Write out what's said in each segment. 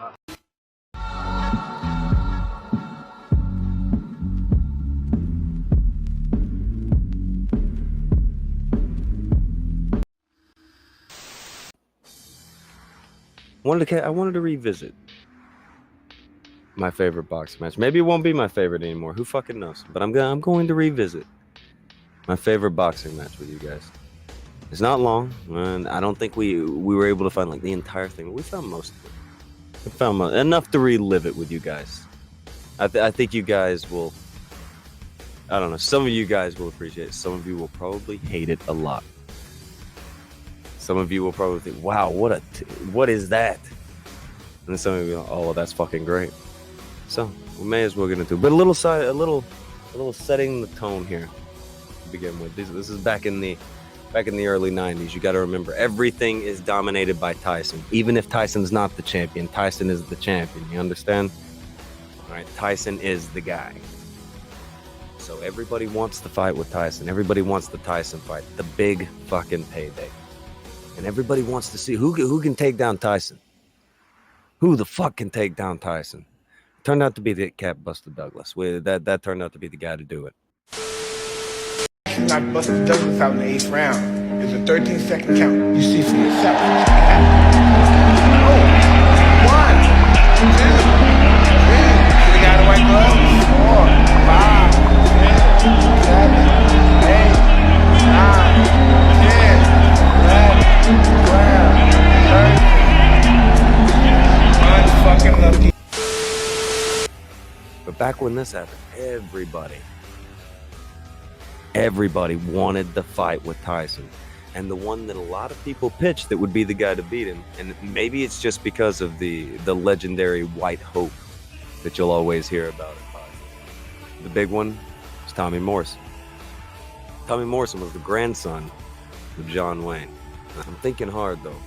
I wanted to revisit my favorite boxing match. Maybe it won't be my favorite anymore. Who fucking knows? But I'm going to revisit my favorite boxing match with you guys. It's not long, and I don't think we were able to find like the entire thing. We found most of it. We found enough to relive it with you guys. I think you guys will. I don't know. Some of you guys will appreciate it. Some of you will probably hate it a lot. Some of you will probably think, "Wow, what is that?" And then some of you will, "Oh, well, that's fucking great." So we may as well get into it. But a little setting the tone here to begin with. This is back in the early 90s. You got to remember, everything is dominated by Tyson. Even if Tyson's not the champion, Tyson is the champion. You understand? All right, Tyson is the guy. So everybody wants to fight with Tyson. Everybody wants the Tyson fight, the big fucking payday. And everybody wants to see who can take down Tyson. Who the fuck can take down Tyson? Turned out to be the cat Buster Douglas. That turned out to be the guy to do it. Knocked Buster Douglas out in the 8th round. It's a 13-second count. You see for yourself. Oh, 1, 2, 3. See the guy in the white gloves? 4, 5, 6, 7, 8, 9, 10, 11, 12, 13. Unfucking lucky. But back when this happened, everybody wanted the fight with Tyson, and the one that a lot of people pitched that would be the guy to beat him. And maybe it's just because of the legendary white hope that you'll always hear about it. The big one is Tommy Morrison. Tommy Morrison was the grandson of John Wayne. I'm thinking hard though.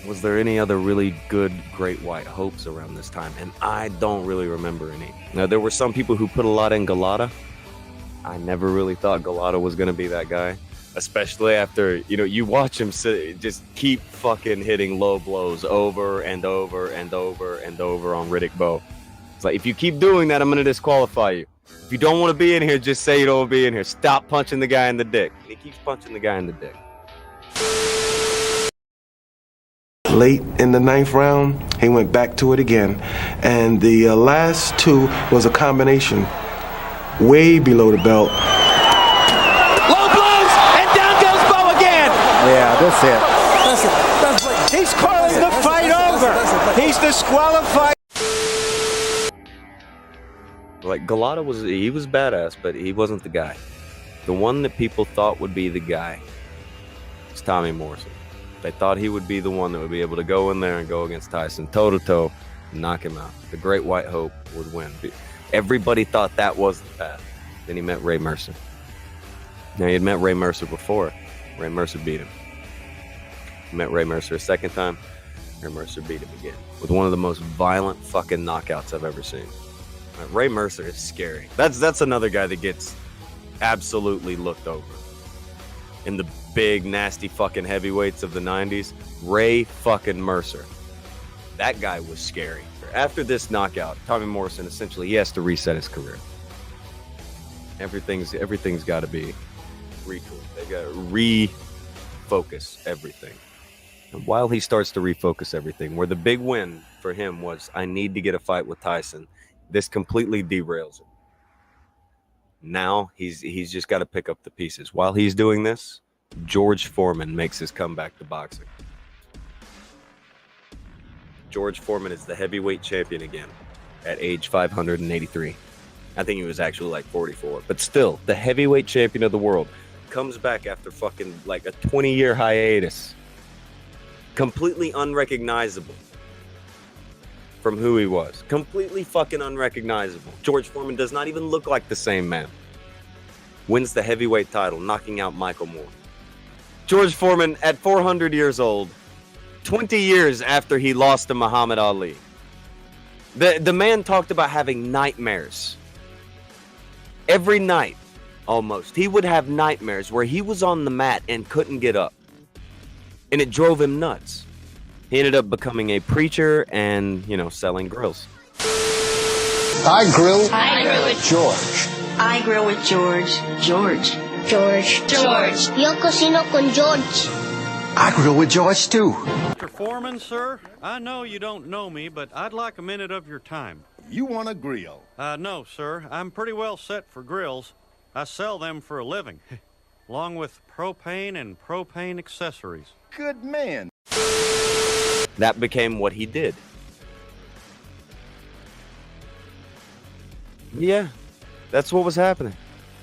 Was there any other really good great white hopes around this time? And I don't really remember any. Now, there were some people who put a lot in Galata. I never really thought Galata was going to be that guy, especially after, you watch him just keep fucking hitting low blows over and over and over and over on Riddick Bowe. It's like, if you keep doing that, I'm going to disqualify you. If you don't want to be in here, just say you don't want to be in here. Stop punching the guy in the dick. And he keeps punching the guy in the dick. Late in the 9th round, he went back to it again. And the last two was a combination way below the belt. Low blows, and down goes Bowe again. Yeah, that's it. He's calling the fight over. He's disqualified. Like, Galata was badass, but he wasn't the guy. The one that people thought would be the guy was Tommy Morrison. They thought he would be the one that would be able to go in there and go against Tyson toe-to-toe and knock him out. The Great White Hope would win. Everybody thought that was the path. Then he met Ray Mercer. Now, he had met Ray Mercer before. Ray Mercer beat him. He met Ray Mercer a second time. Ray Mercer beat him again with one of the most violent fucking knockouts I've ever seen. Ray Mercer is scary. That's another guy that gets absolutely looked over. In the big, nasty fucking heavyweights of the 90s, Ray fucking Mercer. That guy was scary. After this knockout, Tommy Morrison, essentially, he has to reset his career. Everything's got to be retooled. They got to refocus everything. And while he starts to refocus everything, where the big win for him was, I need to get a fight with Tyson, this completely derails him. Now he's just got to pick up the pieces. While he's doing this, George Foreman makes his comeback to boxing. George Foreman is the heavyweight champion again at age 583. I think he was actually like 44, but still the heavyweight champion of the world comes back after fucking like a 20-year hiatus, completely unrecognizable from who he was. Completely fucking unrecognizable. George Foreman does not even look like the same man. Wins the heavyweight title, knocking out Michael Moore. George Foreman, at 400 years old, 20 years after he lost to Muhammad Ali. The man talked about having nightmares. Every night, almost. He would have nightmares where he was on the mat and couldn't get up. And it drove him nuts. He ended up becoming a preacher and, you know, selling grills. I grill with George. I grill with George. George. Yo cocino con George. I grill with George too. Mr. Foreman, sir, I know you don't know me, but I'd like a minute of your time. You want a grill? No, sir. I'm pretty well set for grills. I sell them for a living, along with propane and propane accessories. Good man. That became what he did. Yeah, that's what was happening.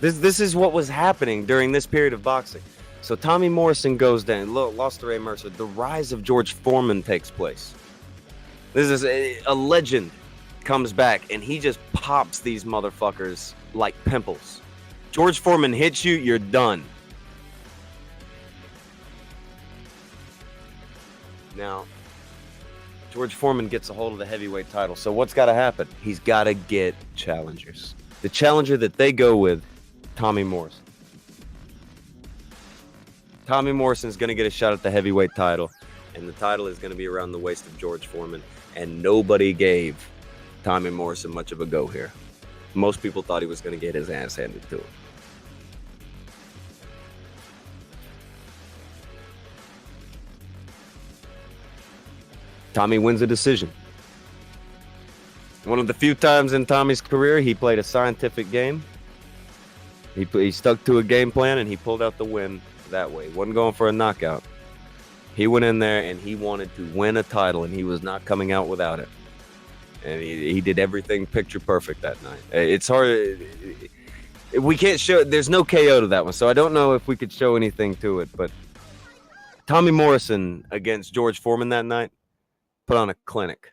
This is what was happening during this period of boxing. So Tommy Morrison goes down, lost to Ray Mercer. The rise of George Foreman takes place. This is a legend comes back, and he just pops these motherfuckers like pimples. George Foreman hits you, you're done. Now, George Foreman gets a hold of the heavyweight title. So what's got to happen? He's got to get challengers. The challenger that they go with, Tommy Morrison. Tommy Morrison is going to get a shot at the heavyweight title, and the title is going to be around the waist of George Foreman. And nobody gave Tommy Morrison much of a go here. Most people thought he was going to get his ass handed to him. Tommy wins a decision. One of the few times in Tommy's career he played a scientific game. He stuck to a game plan, and he pulled out the win that way. Wasn't going for a knockout. He went in there and he wanted to win a title, and he was not coming out without it. And he did everything picture perfect that night. It's hard. We can't show. There's no KO to that one, so I don't know if we could show anything to it. But Tommy Morrison against George Foreman that night put on a clinic.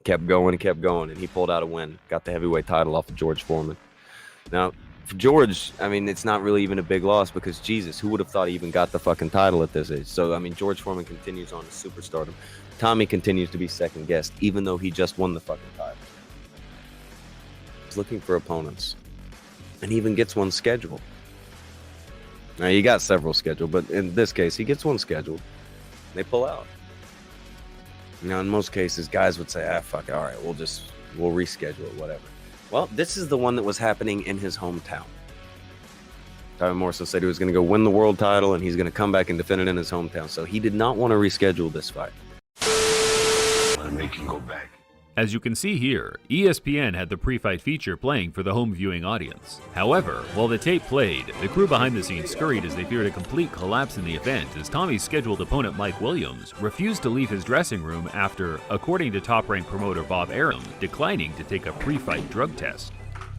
Kept going, and he pulled out a win. Got the heavyweight title off of George Foreman. Now, for George, I mean, it's not really even a big loss because, Jesus, who would have thought he even got the fucking title at this age? So, I mean, George Foreman continues on to superstardom. Tommy continues to be second guessed, even though he just won the fucking title. He's looking for opponents, and he even gets one scheduled. Now, he got several scheduled, but in this case, he gets one scheduled. They pull out. Now, in most cases, guys would say, fuck it, all right, we'll reschedule it, whatever. Well, this is the one that was happening in his hometown. Tommy Morrison said he was going to go win the world title, and he's going to come back and defend it in his hometown. So he did not want to reschedule this fight. I'm gonna make you go back. As you can see here, ESPN had the pre-fight feature playing for the home viewing audience. However, while the tape played, the crew behind the scenes scurried as they feared a complete collapse in the event as Tommy's scheduled opponent Mike Williams refused to leave his dressing room after, according to top-ranked promoter Bob Arum, declining to take a pre-fight drug test.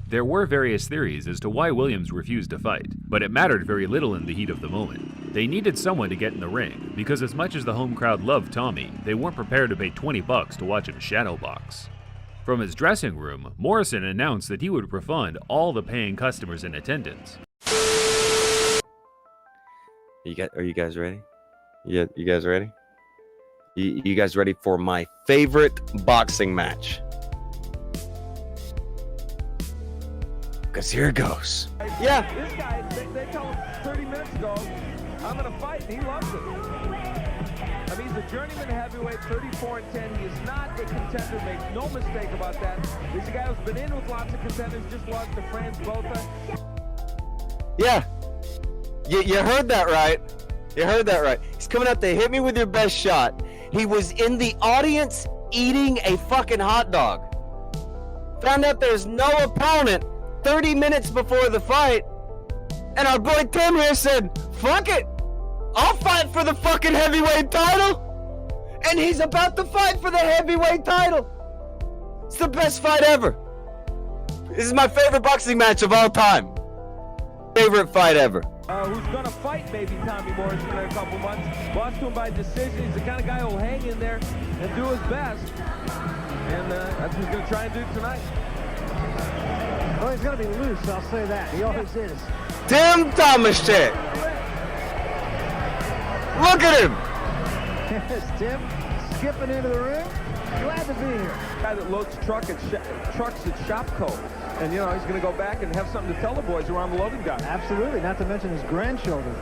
There were various theories as to why Williams refused to fight, but it mattered very little in the heat of the moment. They needed someone to get in the ring, because as much as the home crowd loved Tommy, they weren't prepared to pay $20 to watch him shadowbox. From his dressing room, Morrison announced that he would refund all the paying customers in attendance. Are you guys ready? You guys ready? You guys ready for my favorite boxing match? Because here it goes. Yeah. This guy, they told him 30 minutes ago, I'm going to fight, and he loves it. I mean, he's a journeyman heavyweight, 34-10. He is not a contender, make no mistake about that. He's a guy who's been in with lots of contenders, just lost to Franz Botha. Yeah. You heard that right. You heard that right. He's coming out to hit me with your best shot. He was in the audience eating a fucking hot dog. Found out there's no opponent 30 minutes before the fight, and our boy Tim here said, fuck it, I'll fight for the fucking heavyweight title. And he's about to fight for the heavyweight title. It's the best fight ever. This is my favorite boxing match of all time. Favorite fight ever. Who's gonna fight maybe Tommy Morrison in a couple months. Lost to him by decision. He's the kind of guy who'll hang in there and do his best. And that's what he's gonna try and do tonight. Well, he's going to be loose, I'll say that. He always is. Tim Tomashek. Look at him. Yes, Tim skipping into the ring. Glad to be here. Guy that loads trucks at Shopco. And, you know, he's going to go back and have something to tell the boys around the loading dock. Absolutely, not to mention his grandchildren.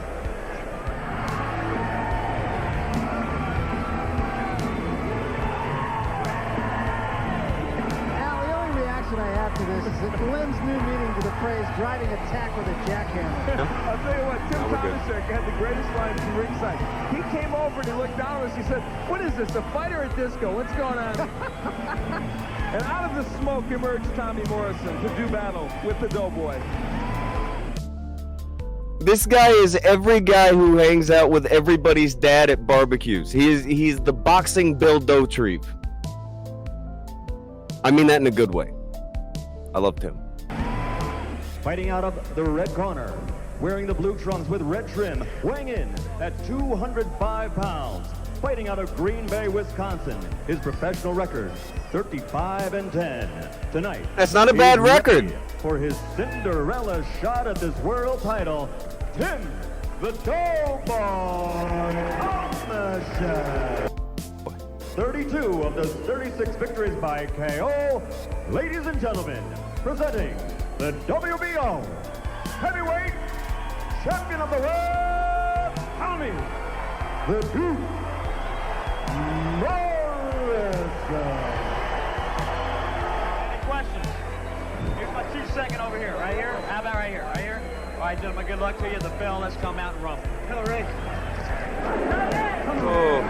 I have to this is it lends new meaning to the phrase driving attack with a jackhammer. I'll tell you what, Tim Tomashek had the greatest line from ringside. He came over and he looked down at us. He said, "What is this, a fight or a disco? What's going on?" And out of the smoke emerged Tommy Morrison to do battle with the Doughboy. This guy is every guy who hangs out with everybody's dad at barbecues. He's the boxing Bill Dauterive. I mean that in a good way. I loved him. Fighting out of the red corner, wearing the blue trunks with red trim, weighing in at 205 pounds. Fighting out of Green Bay, Wisconsin, his professional record, 35-10. Tonight, that's not a bad record. For his Cinderella shot at this world title, Tim the Doughboy Tomashek. 32 of the 36 victories by KO. Ladies and gentlemen, presenting the WBO Heavyweight Champion of the World, Tommy the Duke Morrison. Any questions? Here's my 2-second over here, right here. How about right here, right here? All right, gentlemen, good luck to you. The bell, let's come out and rumble. Hello, Ray. Oh.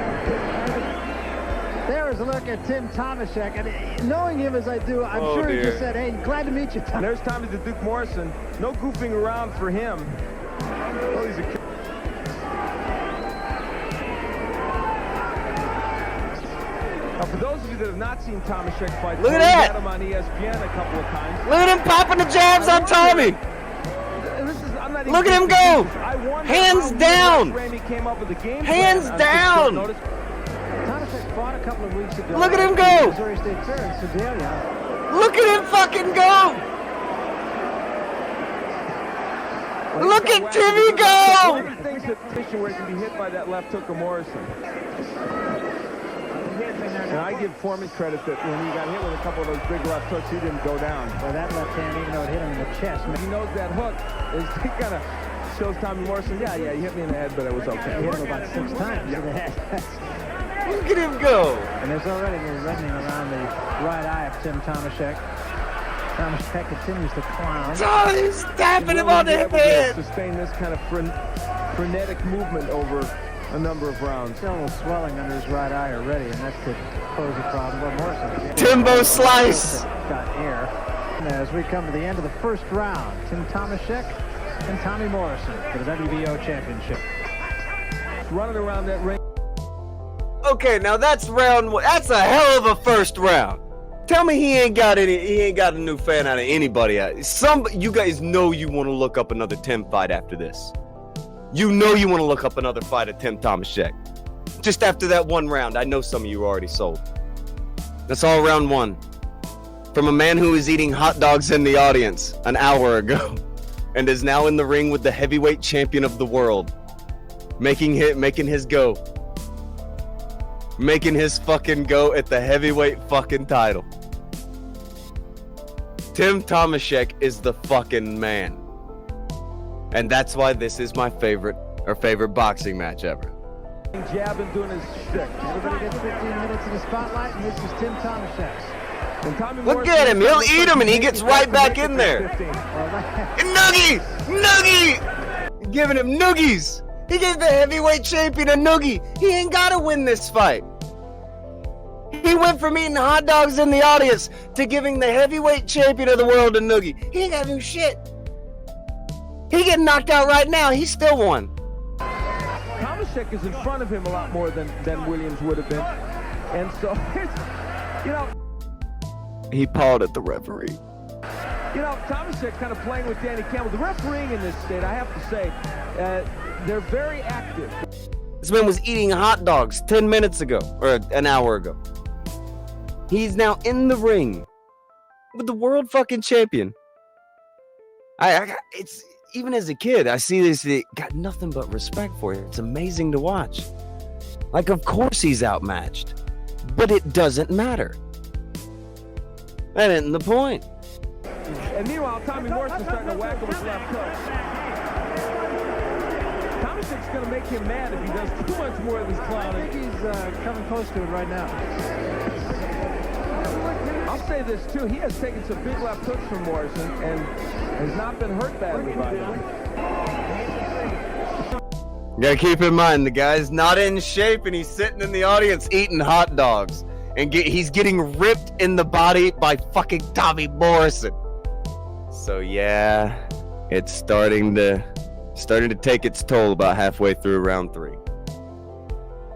There is a look at Tim Tomashek, and knowing him as I do, I'm sure he just said, "Hey, glad to meet you, Tom." There's Tommy the Duke Morrison. No goofing around for him. Oh, he's a Now, for those of you that have not seen Tomashek fight, look at that! Had him on ESPN a couple of times. Look at him popping the jabs on Tommy. Look at him go! Hands down! Hands down! Tomashek fought a couple of weeks ago. Look at him go! Missouri State Fair in Sedalia. Look at him fucking go! Look at Timmy go! One of the things that where he can be hit by that left hook of Morrison. And I give Foreman credit that when he got hit with a couple of those big left hooks, he didn't go down. Well, that left hand, even though it hit him in the chest. He knows that hook is he kind of shows Tommy Morrison, yeah, you hit me in the head, but it was okay. He hit him about 6 times in the head. Look at him go! And there's already a reddening around the right eye of Tim Tomashek. Tomashek continues to clown. Tommy's tapping him on the head! Sustain this kind of frenetic movement over a number of rounds. Still a little swelling under his right eye already, and that could pose a problem. Well, Morrison. Timbo slice! Got air. And as we come to the end of the first round, Tim Tomashek and Tommy Morrison for the WBO Championship. Running around that ring. Okay, now that's round one. That's a hell of a first round. Tell me he ain't got a new fan out of anybody. You guys know you want to look up another Tim fight after this. You know you want to look up another fight of Tim Tomashek. Just after that one round, I know some of you are already sold. That's all round one. From a man who was eating hot dogs in the audience an hour ago and is now in the ring with the heavyweight champion of the world. Making his go. Making his fucking go at the heavyweight fucking title. Tim Tomashek is the fucking man. And that's why this is my favorite boxing match ever. Jabbing, doing his shtick. Everybody gets 15 minutes in the spotlight, and this is Tim Tomashek's. Look at him. He'll eat him, and he gets right back in there. Noogie! Noogie! Giving him noogies. He gave the heavyweight champion a noogie. He ain't got to win this fight. He went from eating hot dogs in the audience to giving the heavyweight champion of the world a noogie. He ain't got to do shit. He getting knocked out right now. He still won. Tomashek is in front of him a lot more than Williams would have been. And so, you know. He pawed at the referee. You know, Tomashek kind of playing with Danny Campbell. The refereeing in this state, I have to say, they're very active. This man was eating hot dogs 10 minutes ago, or an hour ago. He's now in the ring with the world fucking champion. It's even as a kid, I see this. Got nothing but respect for it. It's amazing to watch. Like, of course he's outmatched, but it doesn't matter. That isn't the point. And meanwhile, Tommy Morrison's starting to whack him with left hook. Tomashek's going to make him mad if he does too much more of this clowning. I think he's coming close to it right now. I'll say this, too. He has taken some big left hooks from Morrison and has not been hurt badly by him. You gotta keep in mind, the guy's not in shape and he's sitting in the audience eating hot dogs. And he's getting ripped in the body by fucking Tommy Morrison. So yeah, it's starting to take its toll about halfway through round 3.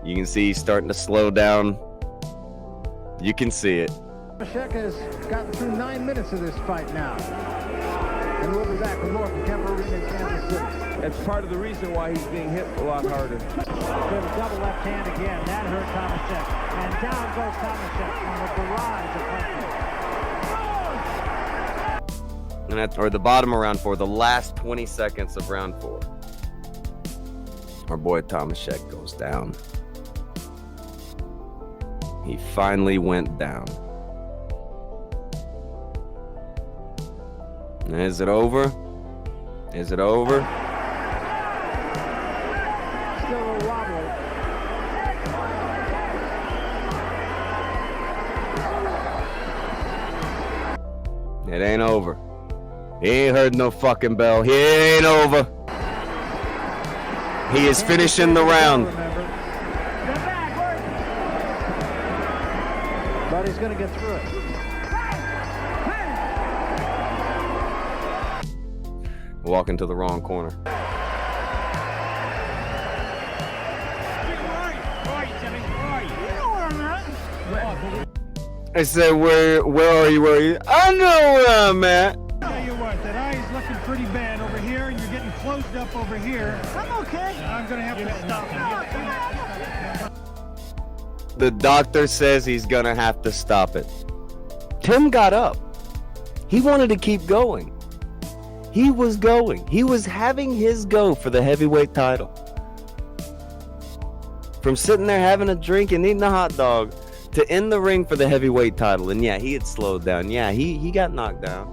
You can see he's starting to slow down. You can see it. Tomashek has gotten through 9 minutes of this fight now. And we'll be back with more from Kemper Arena in Kansas City. That's part of the reason why he's being hit a lot harder. With a double left hand again. That hurt Tomashek. And down goes Tomashek from the barrage of punches. And that's, or the bottom of round 4, the last 20 seconds of round 4. Our boy Tomashek goes down. He finally went down. Is it over? Is it over? Still a wobble. It ain't over. He ain't heard no fucking bell. He ain't over. He is finishing the round. But he's going to get through it. Walk into the wrong corner. I said, where are you? Where are you? I know where I'm at. Tell you what, that eye is looking pretty bad over here, and you're getting closed up over here. I'm okay. I'm gonna have to stop it. The doctor says he's gonna have to stop it. Tim got up. He wanted to keep going. He was going. He was having his go for the heavyweight title. From sitting there having a drink and eating a hot dog to in the ring for the heavyweight title. And yeah, he had slowed down. Yeah, he got knocked down.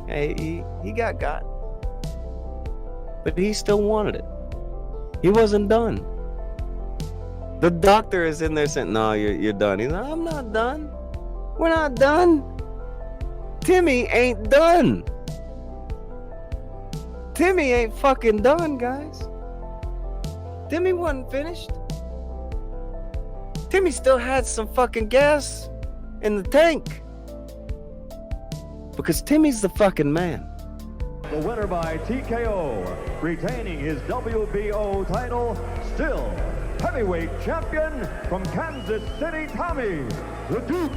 Yeah, he got. But he still wanted it. He wasn't done. The doctor is in there saying, no, you're done. He's like, I'm not done. We're not done. Timmy ain't done. Timmy ain't fucking done, guys. Timmy wasn't finished. Timmy still had some fucking gas in the tank. Because Timmy's the fucking man. The winner by TKO, retaining his WBO title, still heavyweight champion from Kansas City, Tommy, the Duke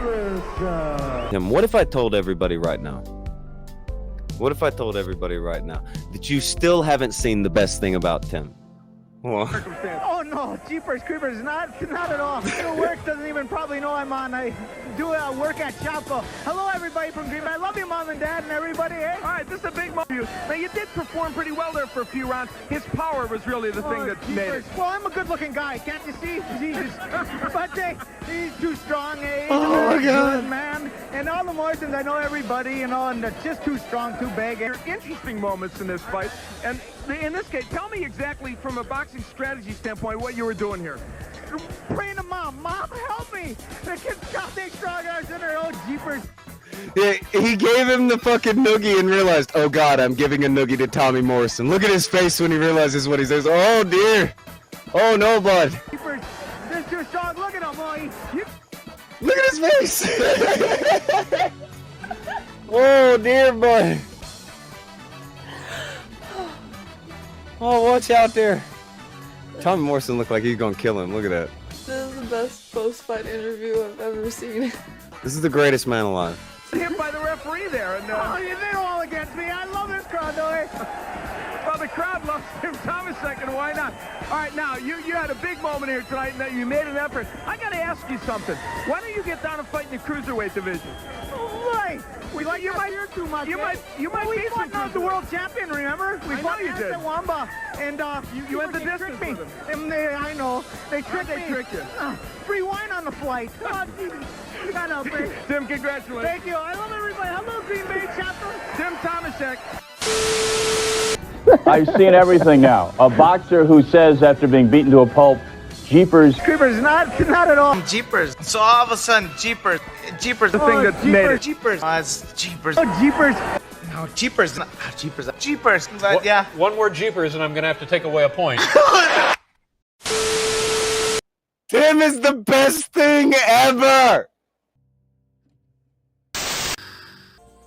Morrison. What if I told everybody right now? What if I told everybody right now that you still haven't seen the best thing about Tim? Well, Oh no, Jeepers Creepers, not at all. Still work, doesn't even probably know I'm on. I do work at Chalco. Hello everybody from Green Bay. I love you, Mom and Dad and everybody. Hey? All right, this is a big moment for you. Now, you did perform pretty well there for a few rounds. His power was really the thing that made it. Well, I'm a good-looking guy, can't you see? Jesus. But he's too strong, eh? He's Oh, a very my God. good man. And all the Morrisons, I know everybody, you know, and it's just too strong, too big. Interesting moments in this fight. And in this case, tell me exactly from a boxing strategy standpoint what you were doing here. Praying to Mom. Mom, help me. The kid's got big strong arms in her. Oh, Jeepers. yeah, he gave him the fucking noogie and realized, oh God, I'm giving a noogie to Tommy Morrison. Look at his face when he realizes what he says. Oh dear. Oh no, bud. Jeepers. This is too strong. Look at him, boy. Look at his face. Oh dear, boy. Oh, watch out there. Tommy Morrison looked like he's gonna kill him. Look at that. This is the best post-fight interview I've ever seen. This is the greatest man alive. Hit by the referee there. And, they're all against me. I love this crowd, though. Well, the crowd loves Tim Tomashek, and why not? All right, now, you had a big moment here tonight, and that you made an effort. I got to ask you something. Why don't you get down and fight in the cruiserweight division? Why? Hey, you might too much. You might be the world champion. Remember? We fought you did. Wamba, and you went the distance with them. I know. They tricked me. They tricked you. Free wine on the flight. Shut up, man. Tim, congratulations. Thank you. I love everybody. Hello, Green Bay chapter. Tim Tomashek. I've seen everything now. A boxer who says after being beaten to a pulp, Jeepers. Creepers, not at all. Jeepers. So all of a sudden, Jeepers. Jeepers. The thing that made it. Jeepers. It's Jeepers. Oh, Jeepers. No, Jeepers. Not, Jeepers. Jeepers. But, yeah. One more Jeepers and I'm going to have to take away a point. Tim is the best thing ever!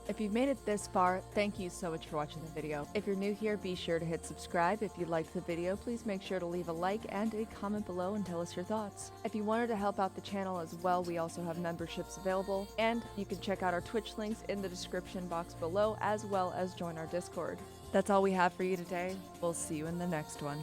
If you've made it this far, thank you so much for watching the video. If you're new here, be sure to hit subscribe. If you liked the video, please make sure to leave a like and a comment below and tell us your thoughts. If you wanted to help out the channel as well, we also have memberships available, and you can check out our Twitch links in the description box below, as well as join our Discord. That's all we have for you today. We'll see you in the next one.